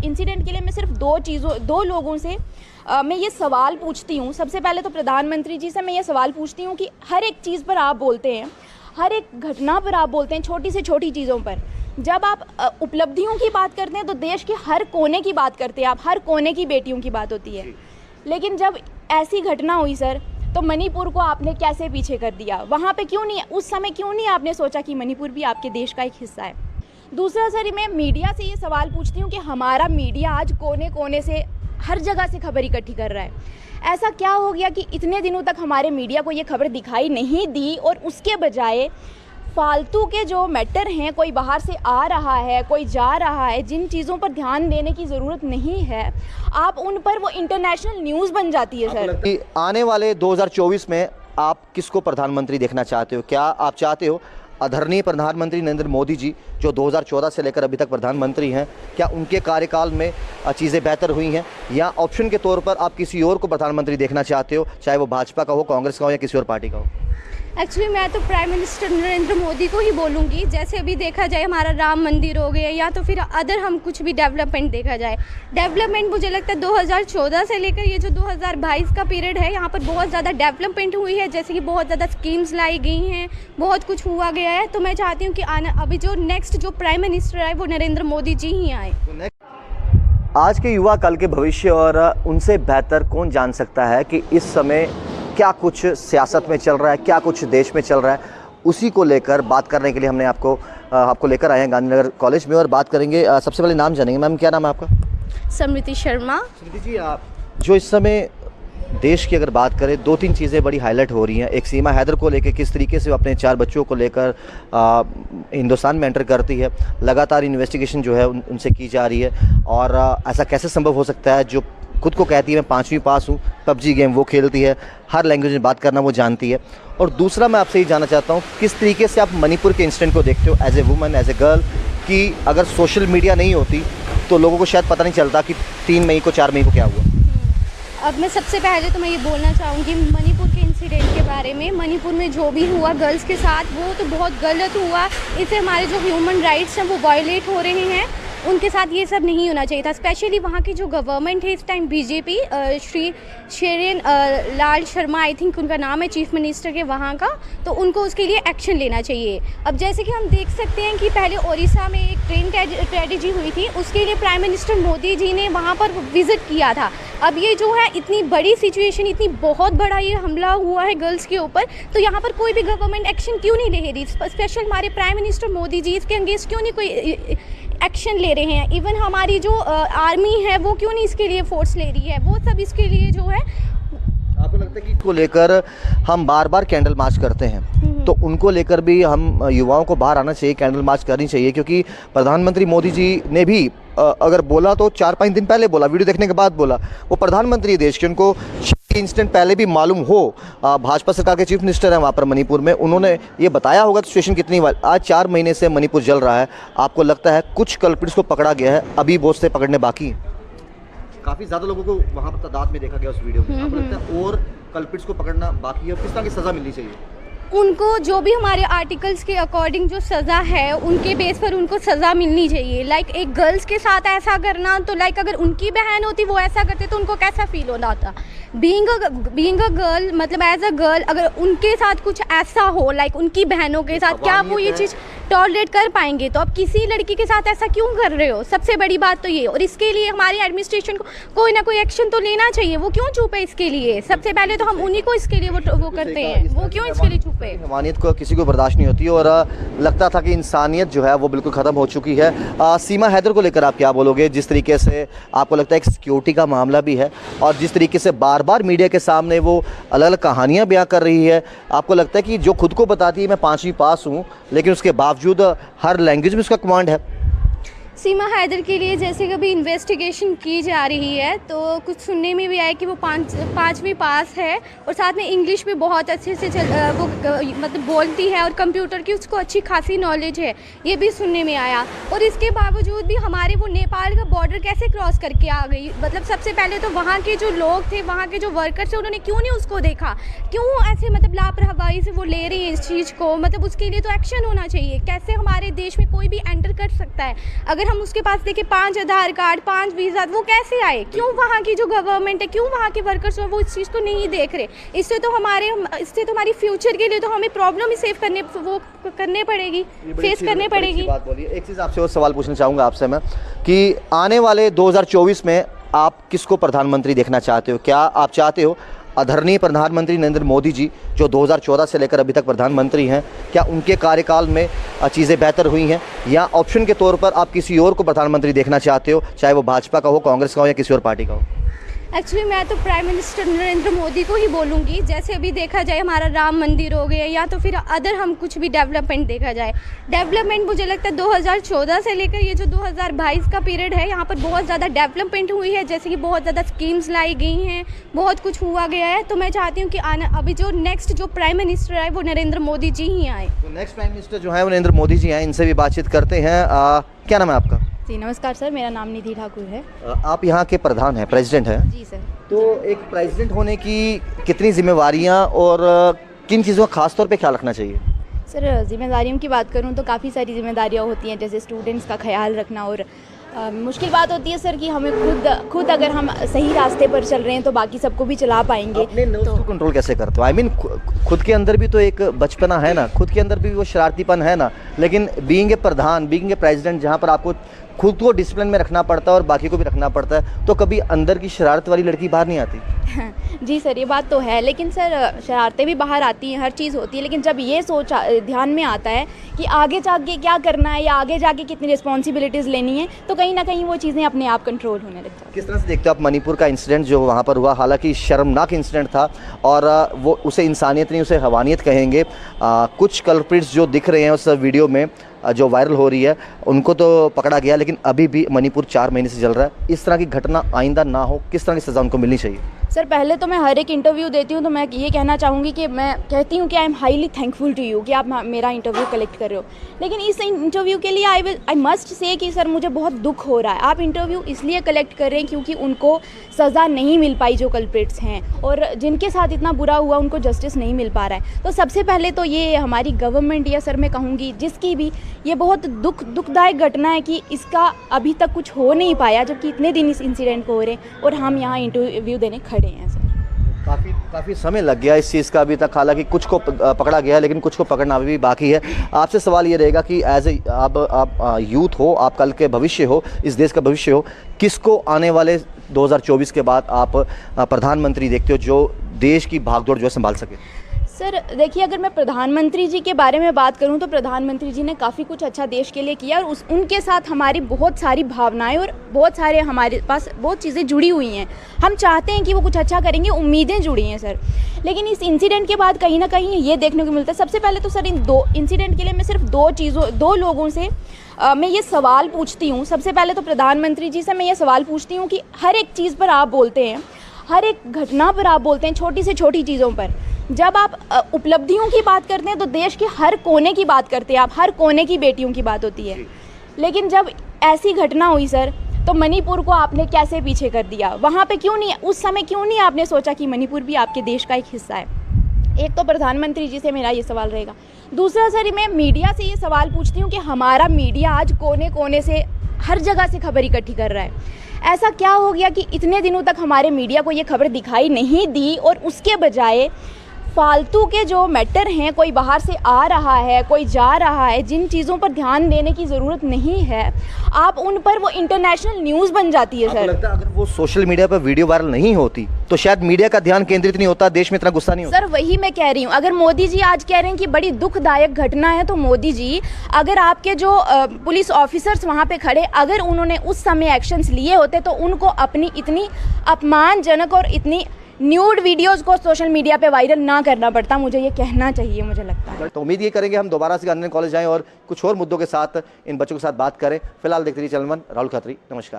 Incident के लिए मैं सिर्फ दो लोगों से मैं ये सवाल पूछती हूँ। सबसे पहले तो प्रधानमंत्री जी से मैं ये सवाल पूछती हूँ कि हर एक चीज़ पर आप बोलते हैं, हर एक घटना पर आप बोलते हैं, छोटी से छोटी चीज़ों पर। जब आप उपलब्धियों की बात करते हैं तो देश के हर कोने की बात करते हैं आप, हर कोने की बेटियों की बात होती है। लेकिन जब ऐसी घटना हुई सर, तो मणिपुर को आपने कैसे पीछे कर दिया? वहाँ पे क्यों नहीं, उस समय क्यों नहीं आपने सोचा कि मणिपुर भी आपके देश का एक हिस्सा है? दूसरा सर, मैं मीडिया से ये सवाल पूछती हूँ कि हमारा मीडिया आज कोने कोने से हर जगह से खबर इकट्ठी कर रहा है। ऐसा क्या हो गया कि इतने दिनों तक हमारे मीडिया को ये खबर दिखाई नहीं दी और उसके बजाय फालतू के जो मैटर हैं, कोई बाहर से आ रहा है, कोई जा रहा है, जिन चीज़ों पर ध्यान देने की ज़रूरत नहीं है, आप उन पर वो इंटरनेशनल न्यूज़ बन जाती है सर। आने वाले 2024 में आप किसको प्रधानमंत्री देखना चाहते हो? क्या आप चाहते हो आदरणीय प्रधानमंत्री नरेंद्र मोदी जी, जो 2014 से लेकर अभी तक प्रधानमंत्री हैं, क्या उनके कार्यकाल में चीज़ें बेहतर हुई हैं, या ऑप्शन के तौर पर आप किसी और को प्रधानमंत्री देखना चाहते हो, चाहे वो भाजपा का हो, कांग्रेस का हो या किसी और पार्टी का हो? एक्चुअली मैं तो प्राइम मिनिस्टर नरेंद्र मोदी को ही बोलूँगी। जैसे अभी देखा जाए हमारा राम मंदिर हो गया, या तो फिर अदर हम कुछ भी डेवलपमेंट देखा जाए, डेवलपमेंट मुझे लगता है 2014 से लेकर ये जो 2022 का पीरियड है, यहाँ पर बहुत ज़्यादा डेवलपमेंट हुई है। जैसे कि बहुत ज़्यादा स्कीम्स लाई गई हैं, बहुत कुछ हुआ गया है। तो मैं चाहती हूँ कि अभी जो नेक्स्ट जो प्राइम मिनिस्टर आए वो नरेंद्र मोदी जी ही आए। आज के युवा कल के भविष्य और उनसे बेहतर कौन जान सकता है कि इस समय क्या कुछ सियासत में चल रहा है, क्या कुछ देश में चल रहा है। उसी को लेकर बात करने के लिए हमने आपको लेकर आए हैं गांधीनगर कॉलेज में, और बात करेंगे। सबसे पहले नाम जानेंगे। मैम, क्या नाम है आपका? समृति शर्मा। समृति जी, आप जो इस समय देश की अगर बात करें, 2-3 चीज़ें बड़ी हाईलाइट हो रही हैं। एक सीमा हैदर को लेकर, किस तरीके से वो अपने 4 बच्चों को लेकर हिंदुस्तान में एंटर करती है, लगातार इन्वेस्टिगेशन जो है उनसे की जा रही है। और ऐसा कैसे संभव हो सकता है, जो खुद को कहती है मैं 5वीं पास हूँ, पबजी गेम वो खेलती है, हर लैंग्वेज में बात करना वो जानती है। और दूसरा मैं आपसे ये जानना चाहता हूँ, किस तरीके से आप मणिपुर के इंसिडेंट को देखते हो as a woman, as a girl, कि अगर सोशल मीडिया नहीं होती तो लोगों को शायद पता नहीं चलता कि 3 मई को 4 मई को क्या हुआ। अब मैं सबसे पहले तो मैं ये बोलना चाहूँगी मणिपुर के इंसिडेंट के बारे में। मणिपुर में जो भी हुआ गर्ल्स के साथ, वो तो बहुत गलत हुआ। इससे हमारे जो ह्यूमन राइट्स हैं वो वायलेट हो रहे हैं। उनके साथ ये सब नहीं होना चाहिए था। स्पेशली वहाँ की जो गवर्नमेंट है इस time BJP, Shri Sheran Lal Sharma I think उनका नाम है, चीफ मिनिस्टर के वहाँ का, तो उनको उसके लिए एक्शन लेना चाहिए। अब जैसे कि हम देख सकते हैं कि पहले ओडिशा में एक ट्रेन ट्रेजेडी हुई थी, उसके लिए प्राइम मिनिस्टर मोदी जी ने वहाँ पर विज़िट किया था। अब ये जो है इतनी बड़ी सिचुएशन, इतनी बहुत बड़ा ये हमला हुआ है गर्ल्स के ऊपर, तो यहाँ पर कोई भी गवर्नमेंट एक्शन क्यों नहीं ले रही? स्पेशल हमारे प्राइम मिनिस्टर मोदी जी इसके अगेंस्ट क्यों नहीं कोई एक्शन ले रहे हैं? इवन हमारी जो आर्मी है वो क्यों नहीं इसके लिए फोर्स ले रही है? वो सब इसके लिए जो है। आपको लगता है कि इसको लेकर हम बार बार कैंडल मार्च करते हैं, तो उनको लेकर भी हम युवाओं को बाहर आना चाहिए, कैंडल मार्च करनी चाहिए? क्योंकि प्रधानमंत्री मोदी जी ने भी अगर बोला तो 4-5 दिन पहले बोला, वीडियो देखने के बाद बोला। वो प्रधानमंत्री देश के, उनको इंसिडेंट पहले भी मालूम हो। भाजपा सरकार के चीफ मिनिस्टर हैं वहाँ पर मणिपुर में, उन्होंने ये बताया होगा कि सिचुएशन कितनी। आज 4 महीने से मणिपुर जल रहा है। आपको लगता है कुछ कल्प्रिट्स को पकड़ा गया है, अभी बहुत से पकड़ने बाकी हैं? काफ़ी ज़्यादा लोगों को वहाँ पर तादाद में देखा गया उस वीडियो में। आपको लगता है और कल्प्रिट्स को पकड़ना बाकी है? किस तरह की सज़ा मिलनी चाहिए उनको? जो भी हमारे आर्टिकल्स के अकॉर्डिंग जो सज़ा है उनके बेस पर उनको सज़ा मिलनी चाहिए। लाइक एक गर्ल्स के साथ ऐसा करना, तो लाइक अगर उनकी बहन होती वो ऐसा करते तो उनको कैसा फील होता था? बीइंग अ गर्ल, मतलब एज अ गर्ल अगर उनके साथ कुछ ऐसा हो, लाइक उनकी बहनों के साथ, क्या वो ये चीज़ टॉलरेट कर पाएंगे? तो अब किसी लड़की के साथ ऐसा क्यों कर रहे हो? सबसे बड़ी बात तो ये। और इसके लिए हमारी एडमिनिस्ट्रेशन को कोई ना कोई एक्शन तो लेना चाहिए। वो क्यों चुप है इसके लिए? सबसे पहले तो हम उन्हीं को इसके लिए वो करते हैं, वो क्यों इसके लिए चुप है? हैवानियत को किसी को बर्दाश्त नहीं होती, और लगता था कि इंसानियत जो है वो बिल्कुल ख़त्म हो चुकी है। सीमा हैदर को लेकर आप क्या बोलोगे? जिस तरीके से आपको लगता है एक सिक्योरिटी का मामला भी है, और जिस तरीके से बार बार मीडिया के सामने वो अलग अलग कहानियाँ बयां कर रही है, आपको लगता है कि जो खुद को बताती है मैं 5वीं पास हूँ, लेकिन उसके बावजूद हर लैंग्वेज में उसका कमांड है? सीमा हैदर के लिए जैसे कभी इन्वेस्टिगेशन की जा रही है, तो कुछ सुनने में भी आया कि वो 5वीं पास है, और साथ में इंग्लिश भी बहुत अच्छे से वो मतलब बोलती है, और कंप्यूटर की उसको अच्छी खासी नॉलेज है, ये भी सुनने में आया। और इसके बावजूद भी हमारे वो नेपाल का बॉर्डर कैसे क्रॉस करके आ गई? मतलब सबसे पहले तो वहाँ के जो लोग थे, वहाँ के जो वर्कर्स थे, उन्होंने क्यों नहीं उसको देखा? क्यों ऐसे मतलब लापरवाही से वो ले रही है इस चीज़ को? मतलब उसके लिए तो एक्शन होना चाहिए। कैसे हमारे देश में कोई भी एंटर कर सकता है? अगर अगर हम उसके पास देखें 5 आधार कार्ड, 5 वीज़ा, वो कैसे आए? क्यों वहाँ की जो गवर्नमेंट है, क्यों वहाँ के वर्कर्स हैं वो इस चीज़ को नहीं देख रहे? इससे तो हमारी फ्यूचर के लिए तो हमें प्रॉब्लम ही करने पड़ेगी, फेस करने पड़ेगी। बात बोलिए। एक चीज़ आपसे और सवाल पूछना चाहूँगा आपसे मैं कि आने वाले 2024 में आप किसको प्रधानमंत्री देखना चाहते हो? क्या आप चाहते हो आदरणीय प्रधानमंत्री नरेंद्र मोदी जी जो 2014 से लेकर अभी तक प्रधानमंत्री हैं, क्या उनके कार्यकाल में चीज़ें बेहतर हुई हैं, या ऑप्शन के तौर पर आप किसी और को प्रधानमंत्री देखना चाहते हो, चाहे वो भाजपा का हो, कांग्रेस का हो या किसी और पार्टी का हो? एक्चुअली मैं तो प्राइम मिनिस्टर नरेंद्र मोदी को ही बोलूँगी। जैसे अभी देखा जाए हमारा राम मंदिर हो गया, या तो फिर अदर हम कुछ भी डेवलपमेंट देखा जाए, डेवलपमेंट मुझे लगता है 2014 से लेकर ये जो 2022 का पीरियड है, यहाँ पर बहुत ज़्यादा डेवलपमेंट हुई है। जैसे कि बहुत ज़्यादा स्कीम्स लाई गई हैं, बहुत कुछ हुआ गया है। तो मैं चाहती हूँ कि अभी जो नेक्स्ट जो प्राइम मिनिस्टर आए वो नरेंद्र मोदी जी ही आए। तो नेक्स्ट प्राइम मिनिस्टर जो है वो नरेंद्र मोदी जी आए, इनसे भी बातचीत करते हैं। क्या नाम है आपका? जी नमस्कार सर, मेरा नाम निधि ठाकुर है। आप यहाँ के प्रधान हैं, प्रेसिडेंट हैं? जी सर। तो एक प्रेसिडेंट होने की कितनी जिम्मेवारियाँ और किन चीज़ों का खास तौर पे ख्याल रखना चाहिए? सर जिम्मेदारियों की बात करूं तो काफ़ी सारी जिम्मेदारियां होती हैं, जैसे स्टूडेंट्स का ख्याल रखना, और मुश्किल बात होती है सर कि हमें खुद अगर हम सही रास्ते पर चल रहे हैं तो बाकी सबको भी चला पाएंगे। अपने नर्व्स को कंट्रोल कैसे करते हो? आई मीन खुद के अंदर भी तो एक बचपना है ना, खुद के अंदर भी वो शरारतीपन है ना, लेकिन being a Pradhan, being a president, जहाँ पर आपको खुद को डिसिप्लिन में रखना पड़ता है और बाकी को भी रखना पड़ता है, तो कभी अंदर की शरारत वाली लड़की बाहर नहीं आती? जी सर, ये बात तो है, लेकिन सर शरारतें भी बाहर आती हैं, हर चीज़ होती है, लेकिन जब ये सोच ध्यान में आता है कि आगे जाके क्या करना है या आगे जाके कितनी रिस्पॉन्सिबिलिटीज़ लेनी है, तो कहीं ना कहीं वो चीज़ें अपने आप कंट्रोल होने लगती हैं। किस तरह से देखते हो आप मणिपुर का इंसिडेंट जो वहाँ पर हुआ? हालांकि शर्मनाक इंसिडेंट था और वो उसे इंसानियत नहीं, उसे हवानियत कहेंगे। कुछ कल्प्रिट्स जो दिख रहे हैं उस वीडियो में जो वायरल हो रही है, उनको तो पकड़ा गया, लेकिन अभी भी मणिपुर 4 महीने से चल रहा है। इस तरह की घटना आइंदा ना हो, किस तरह की सज़ा उनको मिलनी चाहिए? सर पहले तो मैं हर एक इंटरव्यू देती हूँ तो मैं ये कहना चाहूँगी कि मैं कहती हूँ कि I am highly thankful to you कि आप मेरा इंटरव्यू कलेक्ट कर रहे हो, लेकिन इस इंटरव्यू के लिए आई मस्ट से कि सर मुझे बहुत दुख हो रहा है। आप इंटरव्यू इसलिए कलेक्ट कर रहे हैं क्योंकि उनको सज़ा नहीं मिल पाई जो कल्प्रिट्स हैं, और जिनके साथ इतना बुरा हुआ उनको जस्टिस नहीं मिल पा रहा है। तो सबसे पहले तो ये हमारी गवर्नमेंट, या सर मैं कहूँगी जिसकी भी, ये बहुत दुखदायक घटना है कि इसका अभी तक कुछ हो नहीं पाया, जबकि इतने दिन इस इंसिडेंट को हो रहे हैं और हम यहाँ इंटरव्यू देने खड़े हैं। सर काफ़ी समय लग गया इस चीज़ का अभी तक, हालांकि कुछ को पकड़ा गया लेकिन कुछ को पकड़ना अभी भी बाकी है। आपसे सवाल ये रहेगा कि एज ए आप यूथ हो, आप कल के भविष्य हो, इस देश का भविष्य हो, किसको आने वाले 2024 के बाद आप प्रधानमंत्री देखते हो जो देश की भागदौड़ जो है संभाल सके? सर देखिए, अगर मैं प्रधानमंत्री जी के बारे में बात करूं तो प्रधानमंत्री जी ने काफ़ी कुछ अच्छा देश के लिए किया, और उनके साथ हमारी बहुत सारी भावनाएं और बहुत सारे हमारे पास बहुत चीज़ें जुड़ी हुई हैं। हम चाहते हैं कि वो कुछ अच्छा करेंगे, उम्मीदें जुड़ी हैं सर। लेकिन इस इंसिडेंट के बाद कहीं ना कहीं ये देखने को मिलता है। सबसे पहले तो सर इन 2 इंसिडेंट के लिए मैं सिर्फ 2 लोगों से मैं ये सवाल पूछती हूँ। सबसे पहले तो प्रधानमंत्री जी से मैं ये सवाल पूछती हूँ कि हर एक चीज़ पर आप बोलते हैं, हर एक घटना पर आप बोलते हैं, छोटी से छोटी चीज़ों पर। जब आप उपलब्धियों की बात करते हैं तो देश के हर कोने की बात करते हैं, आप हर कोने की बेटियों की बात होती है। लेकिन जब ऐसी घटना हुई सर, तो मणिपुर को आपने कैसे पीछे कर दिया? वहाँ पे क्यों नहीं, उस समय क्यों नहीं आपने सोचा कि मणिपुर भी आपके देश का एक हिस्सा है? एक तो प्रधानमंत्री जी से मेरा ये सवाल रहेगा। दूसरा सर, मैं मीडिया से ये सवाल पूछती हूँ कि हमारा मीडिया आज कोने कोने से, हर जगह से खबर इकट्ठी कर रहा है। ऐसा क्या हो गया कि इतने दिनों तक हमारे मीडिया को ये खबर दिखाई नहीं दी, और उसके बजाय फालतू के जो मैटर हैं, कोई बाहर से आ रहा है, कोई जा रहा है, जिन चीज़ों पर ध्यान देने की ज़रूरत नहीं है, आप उन पर वो इंटरनेशनल न्यूज़ बन जाती है। सर लगता है अगर वो सोशल मीडिया पर वीडियो वायरल नहीं होती तो शायद मीडिया का ध्यान केंद्रित नहीं होता, देश में इतना गुस्सा नहीं होता। सर वही मैं कह रही हूँ, अगर मोदी जी आज कह रहे हैं कि बड़ी दुखदायक घटना है, तो मोदी जी, अगर आपके जो पुलिस ऑफिसर्स वहाँ पे खड़े, अगर उन्होंने उस समय एक्शंस लिए होते तो उनको अपनी इतनी अपमानजनक और इतनी न्यूड वीडियोस को सोशल मीडिया पे वायरल ना करना पड़ता। मुझे ये कहना चाहिए, मुझे लगता है। तो उम्मीद ये करेंगे हम दोबारा से गांधी कॉलेज आएँ और कुछ और मुद्दों के साथ इन बच्चों के साथ बात करें। फिलहाल देखते रहिए चैनल वन। राहुल खत्री, नमस्कार।